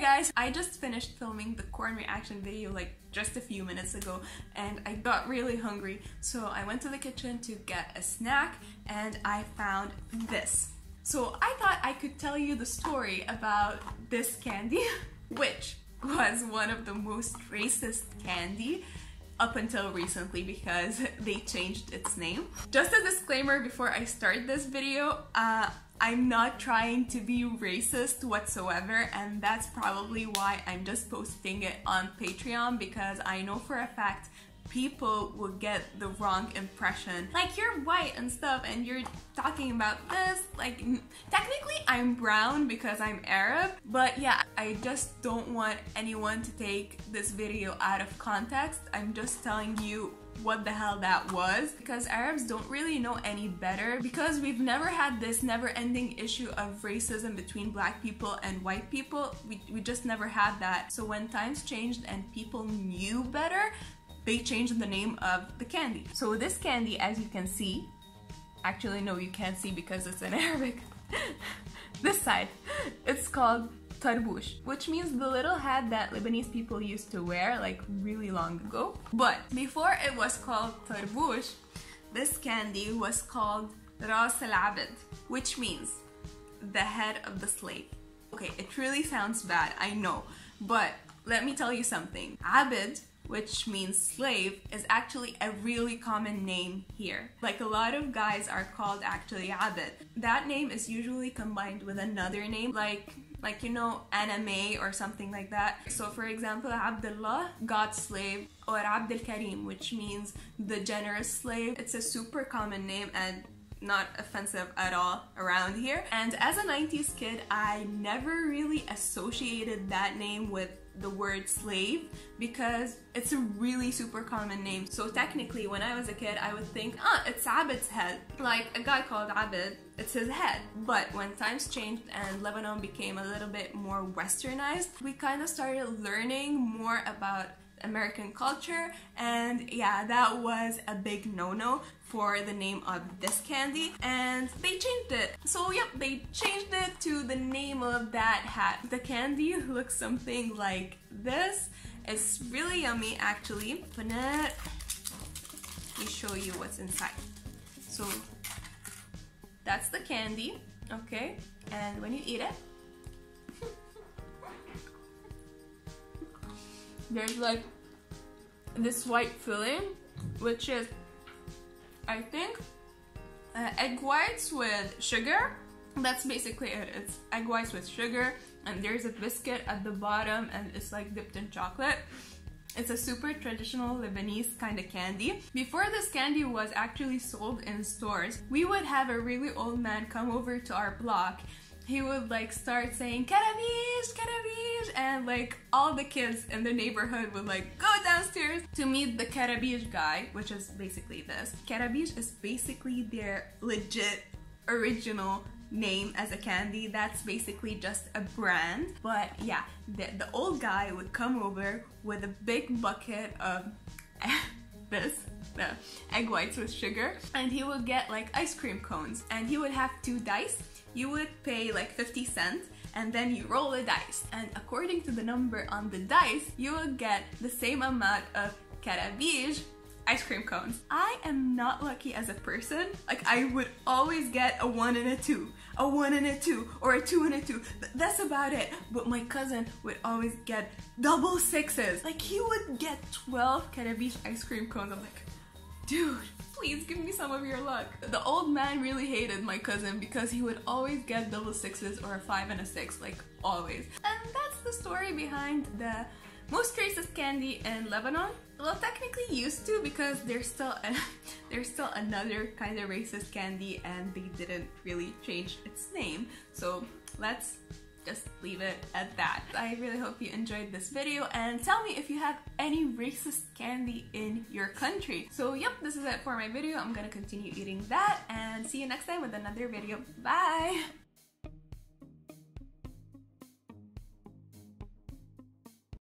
guys, I just finished filming the corn reaction video like just a few minutes ago and I got really hungry, so I went to the kitchen to get a snack and I found this. So I thought I could tell you the story about this candy which was one of the most racist candy up until recently because they changed its name. Just a disclaimer before I start this video, I'm not trying to be racist whatsoever, and that's probably why I'm just posting it on Patreon, because I know for a fact people will get the wrong impression. Like, you're white and stuff and you're talking about this. Like, technically I'm brown because I'm Arab, but yeah, I just don't want anyone to take this video out of context. I'm just telling you what the hell that was, because Arabs don't really know any better, because we've never had this never-ending issue of racism between black people and white people. We just never had that. So when times changed and people knew better, they changed the name of the candy. So this candy, as you can see, actually no, you can't see because it's in Arabic. This side, it's called tarbush, which means the little hat that Lebanese people used to wear like really long ago. But before it was called tarbush, this candy was called ras al-abd, which means the head of the slave. Okay, it really sounds bad, I know, but let me tell you something. Abd, which means slave, is actually a really common name here. Like, a lot of guys are called actually abd. That name is usually combined with another name, like you know, anime or something like that. So for example, Abdullah, God's slave, or Abd al-Karim, which means the generous slave. It's a super common name and not offensive at all around here. And as a 90s kid, I never really associated that name with the word slave because it's a really super common name. So technically when I was a kid, I would think, it's Abed's head. Like a guy called Abed, it's his head. But when times changed and Lebanon became a little bit more westernized, we kind of started learning more about American culture, and yeah, that was a big no-no for the name of this candy, and they changed it. So yep, they changed it to the name of that hat. The candy looks something like this. It's really yummy actually. Open it. Let me show you what's inside. So that's the candy, okay? And when you eat it, there's like this white filling, which is, I think, egg whites with sugar. That's basically it. It's egg whites with sugar, and there's a biscuit at the bottom, and it's like dipped in chocolate. It's a super traditional Lebanese kind of candy. Before this candy was actually sold in stores, we would have a really old man come over to our block. He would like start saying Karabish, Karabish, and like all the kids in the neighborhood would like go downstairs to meet the Karabish guy, which is basically this. Karabish is basically their legit original name as a candy. That's basically just a brand. But yeah, the old guy would come over with a big bucket of the egg whites with sugar, and he would get like ice cream cones, and he would have 2 dice. You would pay like 50 cents and then you roll a dice, and according to the number on the dice, you will get the same amount of Karabish ice cream cones. I am not lucky as a person. Like, I would always get a 1 and a 2, a 1 and a 2, or a 2 and a 2. That's about it. But my cousin would always get double 6s. Like, he would get 12 Karabish ice cream cones. I'm like, dude, please give me some of your luck. The old man really hated my cousin because he would always get double 6s or a 5 and a 6, like always. And that's the story behind the most racist candy in Lebanon. Well, technically used to, because there's still another kind of racist candy and they didn't really change its name. So let's just leave it at that. I really hope you enjoyed this video, and tell me if you have any racist candy in your country. So yep, this is it for my video. I'm gonna continue eating that, and see you next time with another video. Bye!